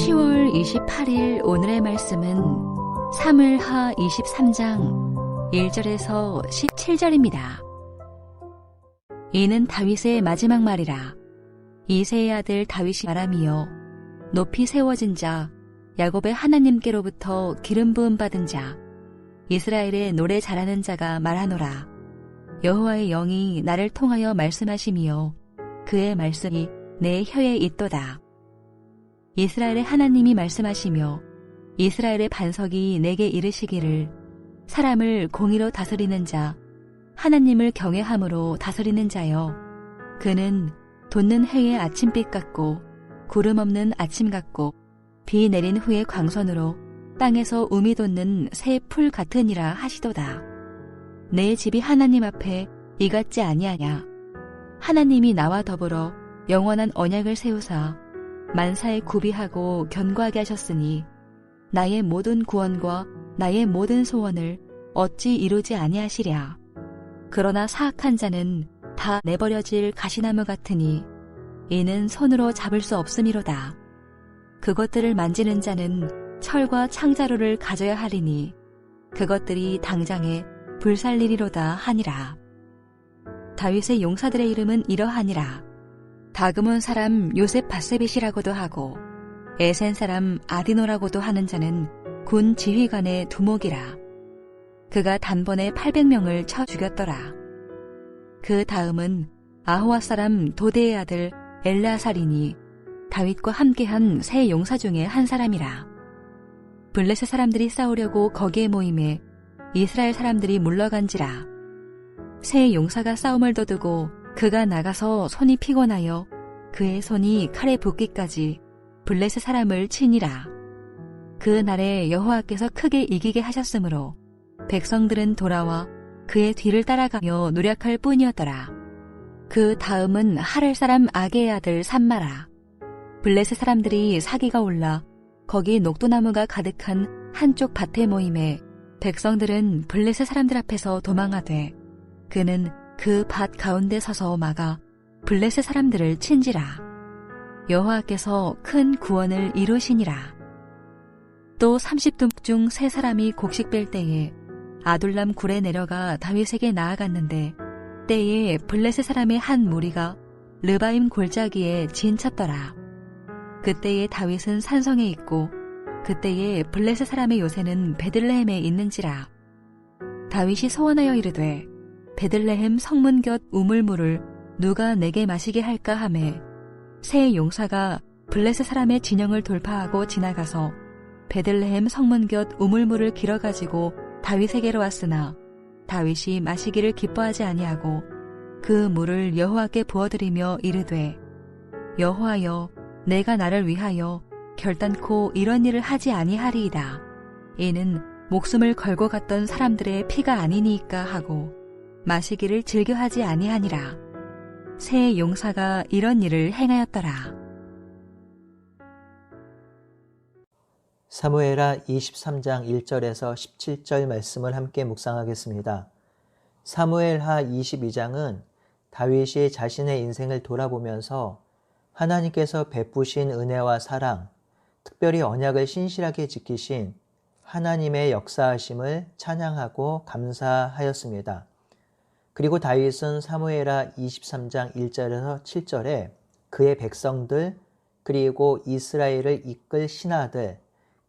10월 28일 오늘의 말씀은 사무엘하 23장 1절에서 17절입니다. 이는 다윗의 마지막 말이라. 이새의 아들 다윗이 말하미여 높이 세워진 자 야곱의 하나님께로부터 기름 부음 받은 자 이스라엘의 노래 잘하는 자가 말하노라. 여호와의 영이 나를 통하여 말씀하시미요 그의 말씀이 내 혀에 있도다. 이스라엘의 하나님이 말씀하시며 이스라엘의 반석이 내게 이르시기를 사람을 공의로 다스리는 자 하나님을 경외함으로 다스리는 자여 그는 돋는 해의 아침빛 같고 구름 없는 아침 같고 비 내린 후의 광선으로 땅에서 우미 돋는 새 풀 같으니라 하시도다. 내 집이 하나님 앞에 이같지 아니하냐. 하나님이 나와 더불어 영원한 언약을 세우사 만사에 구비하고 견고하게 하셨으니 나의 모든 구원과 나의 모든 소원을 어찌 이루지 아니하시랴. 그러나 사악한 자는 다 내버려질 가시나무 같으니 이는 손으로 잡을 수 없음이로다. 그것들을 만지는 자는 철과 창자루를 가져야 하리니 그것들이 당장에 불살리리로다 하니라. 다윗의 용사들의 이름은 이러하니라. 다그몬 사람 요셉 바세빗이라고도 하고 에센 사람 아디노라고도 하는 자는 군 지휘관의 두목이라. 그가 단번에 800명을 쳐 죽였더라. 그 다음은 아호와 사람 도데의 아들 엘르아살이니 다윗과 함께한 세 용사 중에 한 사람이라. 블레셋 사람들이 싸우려고 거기에 모임에 이스라엘 사람들이 물러간지라. 세 용사가 싸움을 도두고 그가 나가서 손이 피곤하여 그의 손이 칼에 붓기까지 블레셋 사람을 치니라. 그 날에 여호와께서 크게 이기게 하셨으므로 백성들은 돌아와 그의 뒤를 따라가며 노력할 뿐이었더라. 그 다음은 하렐 사람 아게의 아들 삼마라. 블레셋 사람들이 사기가 올라 거기 녹도나무가 가득한 한쪽 밭에 모임에 백성들은 블레셋 사람들 앞에서 도망하되 그는 그 밭 가운데 서서 막아 블레셋 사람들을 친지라. 여호와께서 큰 구원을 이루시니라. 또 30둠 중 세 사람이 곡식 뺄 때에 아둘람 굴에 내려가 다윗에게 나아갔는데 때에 블레셋 사람의 한 무리가 르바임 골짜기에 진쳤더라. 그때에 다윗은 산성에 있고 그때에 블레셋 사람의 요새는 베들레헴에 있는지라. 다윗이 소원하여 이르되 베들레헴 성문 곁 우물물을 누가 내게 마시게 할까 하매 세 용사가 블레셋 사람의 진영을 돌파하고 지나가서 베들레헴 성문 곁 우물물을 길어가지고 다윗에게로 왔으나 다윗이 마시기를 기뻐하지 아니하고 그 물을 여호와께 부어드리며 이르되 여호와여 내가 나를 위하여 결단코 이런 일을 하지 아니하리이다. 이는 목숨을 걸고 갔던 사람들의 피가 아니니까 하고 마시기를 즐겨하지 아니하니라. 세 용사가 이런 일을 행하였더라. 사무엘하 23장 1절에서 17절 말씀을 함께 묵상하겠습니다. 사무엘하 22장은 다윗이 자신의 인생을 돌아보면서 하나님께서 베푸신 은혜와 사랑, 특별히 언약을 신실하게 지키신 하나님의 역사하심을 찬양하고 감사하였습니다. 그리고 다윗은 사무엘하 23장 1절에서 7절에 그의 백성들 그리고 이스라엘을 이끌 신하들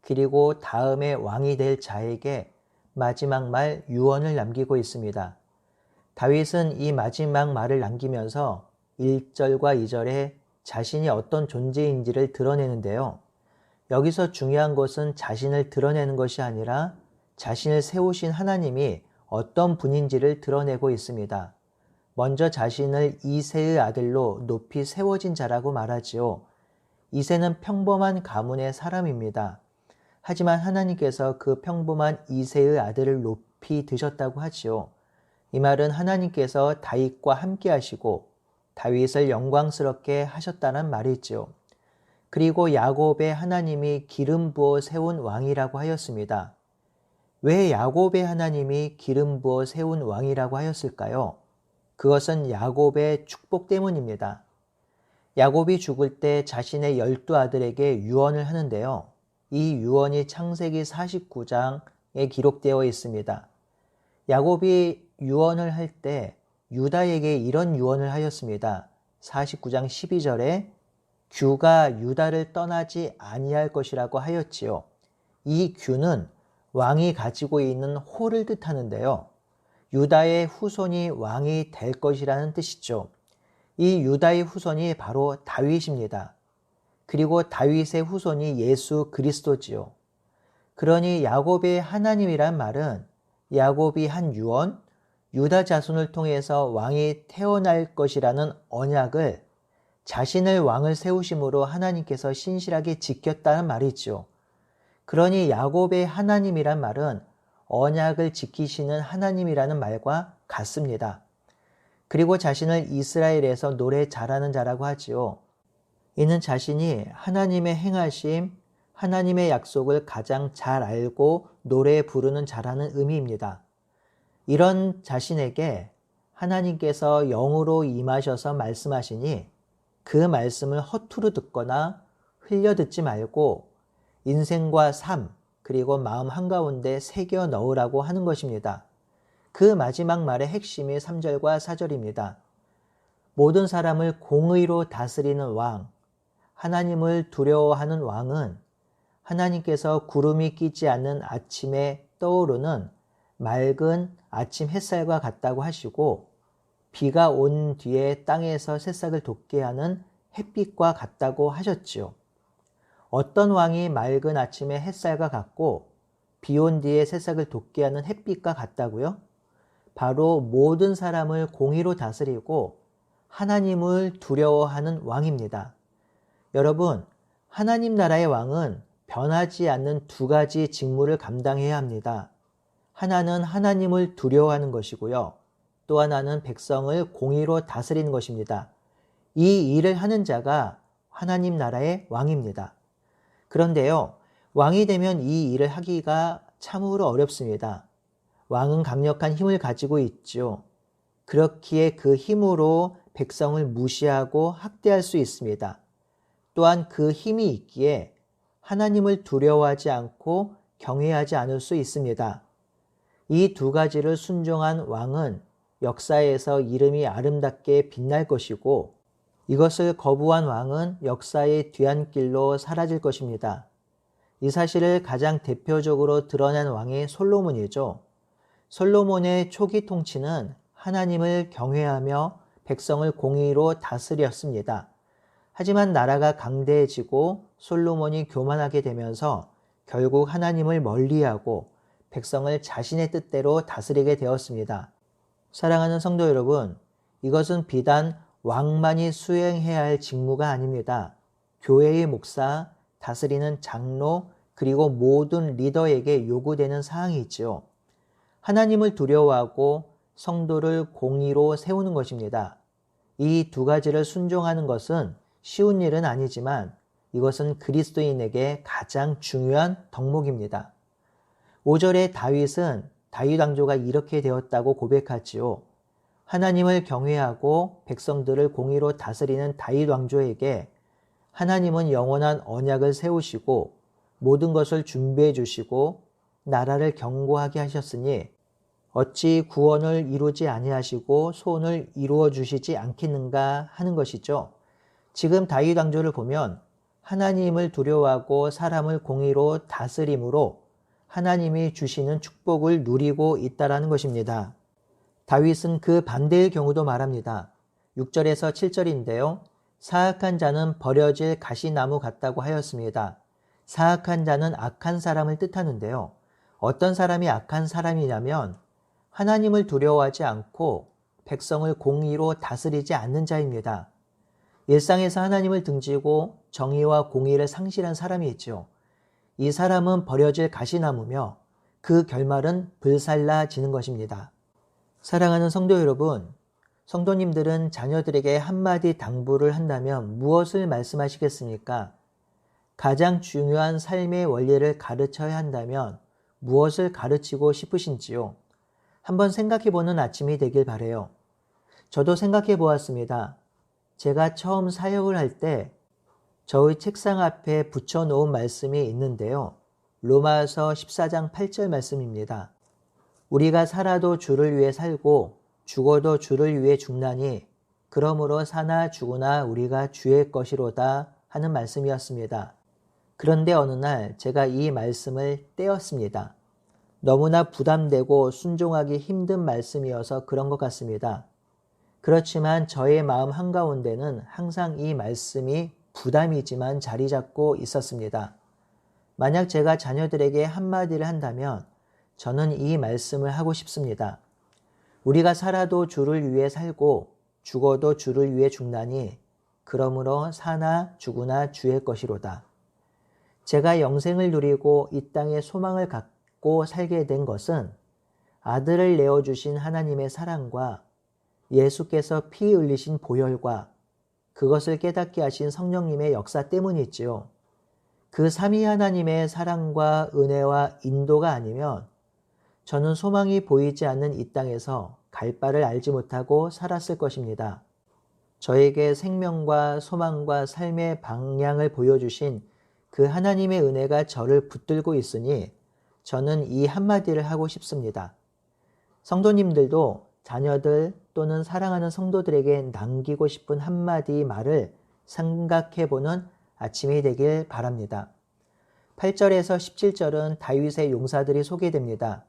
그리고 다음에 왕이 될 자에게 마지막 말 유언을 남기고 있습니다. 다윗은 이 마지막 말을 남기면서 1절과 2절에 자신이 어떤 존재인지를 드러내는데요. 여기서 중요한 것은 자신을 드러내는 것이 아니라 자신을 세우신 하나님이 어떤 분인지를 드러내고 있습니다. 먼저 자신을 이새의 아들로 높이 세워진 자라고 말하지요. 이새는 평범한 가문의 사람입니다. 하지만 하나님께서 그 평범한 이새의 아들을 높이 드셨다고 하지요. 이 말은 하나님께서 다윗과 함께 하시고 다윗을 영광스럽게 하셨다는 말이지요. 그리고 야곱의 하나님이 기름 부어 세운 왕이라고 하였습니다. 왜 야곱의 하나님이 기름 부어 세운 왕이라고 하였을까요? 그것은 야곱의 축복 때문입니다. 야곱이 죽을 때 자신의 12아들에게 유언을 하는데요. 이 유언이 창세기 49장에 기록되어 있습니다. 야곱이 유언을 할 때 유다에게 이런 유언을 하였습니다. 49장 12절에 규가 유다를 떠나지 아니할 것이라고 하였지요. 이 규는 왕이 가지고 있는 호를 뜻하는데요. 유다의 후손이 왕이 될 것이라는 뜻이죠. 이 유다의 후손이 바로 다윗입니다. 그리고 다윗의 후손이 예수 그리스도지요. 그러니 야곱의 하나님이란 말은 야곱이 한 유언, 유다 자손을 통해서 왕이 태어날 것이라는 언약을 자신을 왕을 세우심으로 하나님께서 신실하게 지켰다는 말이죠. 그러니 야곱의 하나님이란 말은 언약을 지키시는 하나님이라는 말과 같습니다. 그리고 자신을 이스라엘에서 노래 잘하는 자라고 하지요. 이는 자신이 하나님의 행하심, 하나님의 약속을 가장 잘 알고 노래 부르는 자라는 의미입니다. 이런 자신에게 하나님께서 영으로 임하셔서 말씀하시니 그 말씀을 허투루 듣거나 흘려 듣지 말고 인생과 삶 그리고 마음 한가운데 새겨 넣으라고 하는 것입니다. 그 마지막 말의 핵심이 3절과 4절입니다. 모든 사람을 공의로 다스리는 왕, 하나님을 두려워하는 왕은 하나님께서 구름이 끼지 않는 아침에 떠오르는 맑은 아침 햇살과 같다고 하시고 비가 온 뒤에 땅에서 새싹을 돋게 하는 햇빛과 같다고 하셨지요. 어떤 왕이 맑은 아침에 햇살과 같고 비 온 뒤에 새싹을 돋게 하는 햇빛과 같다고요? 바로 모든 사람을 공의로 다스리고 하나님을 두려워하는 왕입니다. 여러분, 하나님 나라의 왕은 변하지 않는 두 가지 직무를 감당해야 합니다. 하나는 하나님을 두려워하는 것이고요. 또 하나는 백성을 공의로 다스리는 것입니다. 이 일을 하는 자가 하나님 나라의 왕입니다. 그런데요, 왕이 되면 이 일을 하기가 참으로 어렵습니다. 왕은 강력한 힘을 가지고 있죠. 그렇기에 그 힘으로 백성을 무시하고 학대할 수 있습니다. 또한 그 힘이 있기에 하나님을 두려워하지 않고 경외하지 않을 수 있습니다. 이 두 가지를 순종한 왕은 역사에서 이름이 아름답게 빛날 것이고 이것을 거부한 왕은 역사의 뒤안길로 사라질 것입니다. 이 사실을 가장 대표적으로 드러낸 왕이 솔로몬이죠. 솔로몬의 초기 통치는 하나님을 경외하며 백성을 공의로 다스렸습니다. 하지만 나라가 강대해지고 솔로몬이 교만하게 되면서 결국 하나님을 멀리하고 백성을 자신의 뜻대로 다스리게 되었습니다. 사랑하는 성도 여러분, 이것은 비단 왕만이 수행해야 할 직무가 아닙니다. 교회의 목사, 다스리는 장로, 그리고 모든 리더에게 요구되는 사항이 있지요. 하나님을 두려워하고 성도를 공의로 세우는 것입니다. 이 두 가지를 순종하는 것은 쉬운 일은 아니지만 이것은 그리스도인에게 가장 중요한 덕목입니다. 5절에 다윗은 다윗 왕조가 이렇게 되었다고 고백하지요. 하나님을 경외하고 백성들을 공의로 다스리는 다윗 왕조에게 하나님은 영원한 언약을 세우시고 모든 것을 준비해 주시고 나라를 견고하게 하셨으니 어찌 구원을 이루지 아니하시고 소원을 이루어 주시지 않겠는가 하는 것이죠. 지금 다윗 왕조를 보면 하나님을 두려워하고 사람을 공의로 다스림으로 하나님이 주시는 축복을 누리고 있다라는 것입니다. 다윗은 그 반대의 경우도 말합니다. 6절에서 7절인데요. 사악한 자는 버려질 가시나무 같다고 하였습니다. 사악한 자는 악한 사람을 뜻하는데요. 어떤 사람이 악한 사람이냐면 하나님을 두려워하지 않고 백성을 공의로 다스리지 않는 자입니다. 일상에서 하나님을 등지고 정의와 공의를 상실한 사람이 있죠. 이 사람은 버려질 가시나무며 그 결말은 불살라지는 것입니다. 사랑하는 성도 여러분, 성도님들은 자녀들에게 한마디 당부를 한다면 무엇을 말씀하시겠습니까? 가장 중요한 삶의 원리를 가르쳐야 한다면 무엇을 가르치고 싶으신지요? 한번 생각해보는 아침이 되길 바라요. 저도 생각해 보았습니다. 제가 처음 사역을 할 때 저의 책상 앞에 붙여놓은 말씀이 있는데요. 로마서 14장 8절 말씀입니다. 우리가 살아도 주를 위해 살고 죽어도 주를 위해 죽나니 그러므로 사나 죽으나 우리가 주의 것이로다 하는 말씀이었습니다. 그런데 어느 날 제가 이 말씀을 떼었습니다. 너무나 부담되고 순종하기 힘든 말씀이어서 그런 것 같습니다. 그렇지만 저의 마음 한가운데는 항상 이 말씀이 부담이지만 자리 잡고 있었습니다. 만약 제가 자녀들에게 한마디를 한다면 저는 이 말씀을 하고 싶습니다. 우리가 살아도 주를 위해 살고 죽어도 주를 위해 죽나니 그러므로 사나 죽으나 주의 것이로다. 제가 영생을 누리고 이 땅에 소망을 갖고 살게 된 것은 아들을 내어주신 하나님의 사랑과 예수께서 피 흘리신 보혈과 그것을 깨닫게 하신 성령님의 역사 때문이지요. 그 삼위 하나님의 사랑과 은혜와 인도가 아니면 저는 소망이 보이지 않는 이 땅에서 갈 바를 알지 못하고 살았을 것입니다. 저에게 생명과 소망과 삶의 방향을 보여주신 그 하나님의 은혜가 저를 붙들고 있으니 저는 이 한마디를 하고 싶습니다. 성도님들도 자녀들 또는 사랑하는 성도들에게 남기고 싶은 한마디 말을 생각해보는 아침이 되길 바랍니다. 8절에서 17절은 다윗의 용사들이 소개됩니다.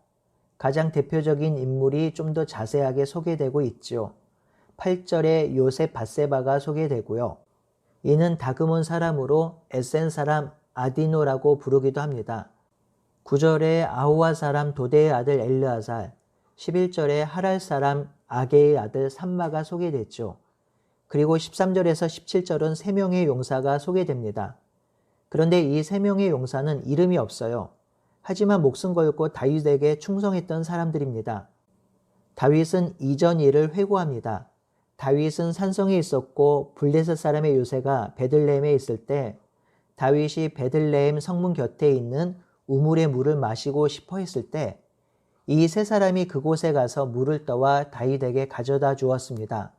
가장 대표적인 인물이 좀 더 자세하게 소개되고 있죠. 8절에 요셉 밧세바가 소개되고요. 이는 다그몬 사람으로 에센 사람 아디노라고 부르기도 합니다. 9절에 아호와 사람 도대의 아들 엘르아살, 11절에 하랄 사람 아게의 아들 삼마가 소개됐죠. 그리고 13절에서 17절은 3명의 용사가 소개됩니다. 그런데 이 3명의 용사는 이름이 없어요. 하지만 목숨 걸고 다윗에게 충성했던 사람들입니다. 다윗은 이전 일을 회고합니다. 다윗은 산성에 있었고 블레셋 사람의 요새가 베들레헴에 있을 때 다윗이 베들레헴 성문 곁에 있는 우물의 물을 마시고 싶어 했을 때 이 3사람이 그곳에 가서 물을 떠와 다윗에게 가져다 주었습니다.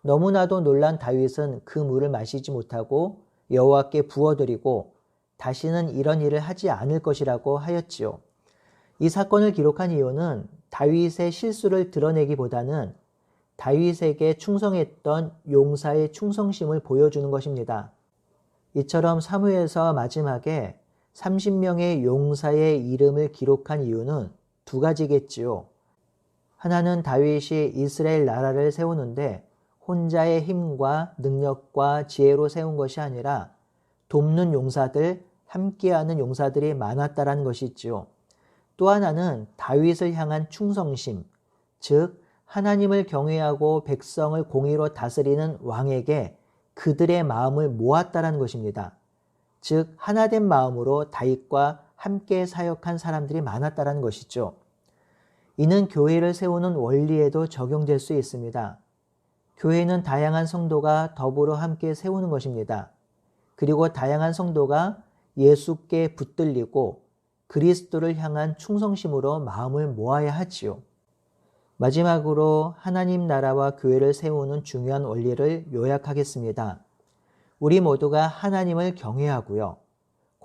너무나도 놀란 다윗은 그 물을 마시지 못하고 여호와께 부어드리고 다시는 이런 일을 하지 않을 것이라고 하였지요. 이 사건을 기록한 이유는 다윗의 실수를 드러내기보다는 다윗에게 충성했던 용사의 충성심을 보여주는 것입니다. 이처럼 사무엘서 마지막에 30명의 용사의 이름을 기록한 이유는 2가지겠지요. 하나는 다윗이 이스라엘 나라를 세우는데 혼자의 힘과 능력과 지혜로 세운 것이 아니라 돕는 용사들, 함께하는 용사들이 많았다라는 것이지요. 또 하나는 다윗을 향한 충성심, 즉 하나님을 경외하고 백성을 공의로 다스리는 왕에게 그들의 마음을 모았다라는 것입니다. 즉 하나된 마음으로 다윗과 함께 사역한 사람들이 많았다라는 것이죠. 이는 교회를 세우는 원리에도 적용될 수 있습니다. 교회는 다양한 성도가 더불어 함께 세우는 것입니다. 그리고 다양한 성도가 예수께 붙들리고 그리스도를 향한 충성심으로 마음을 모아야 하지요. 마지막으로 하나님 나라와 교회를 세우는 중요한 원리를 요약하겠습니다. 우리 모두가 하나님을 경외하고요.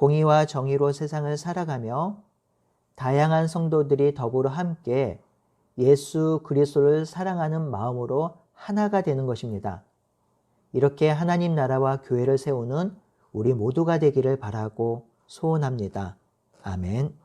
공의와 정의로 세상을 살아가며 다양한 성도들이 더불어 함께 예수 그리스도를 사랑하는 마음으로 하나가 되는 것입니다. 이렇게 하나님 나라와 교회를 세우는 우리 모두가 되기를 바라고 소원합니다. 아멘.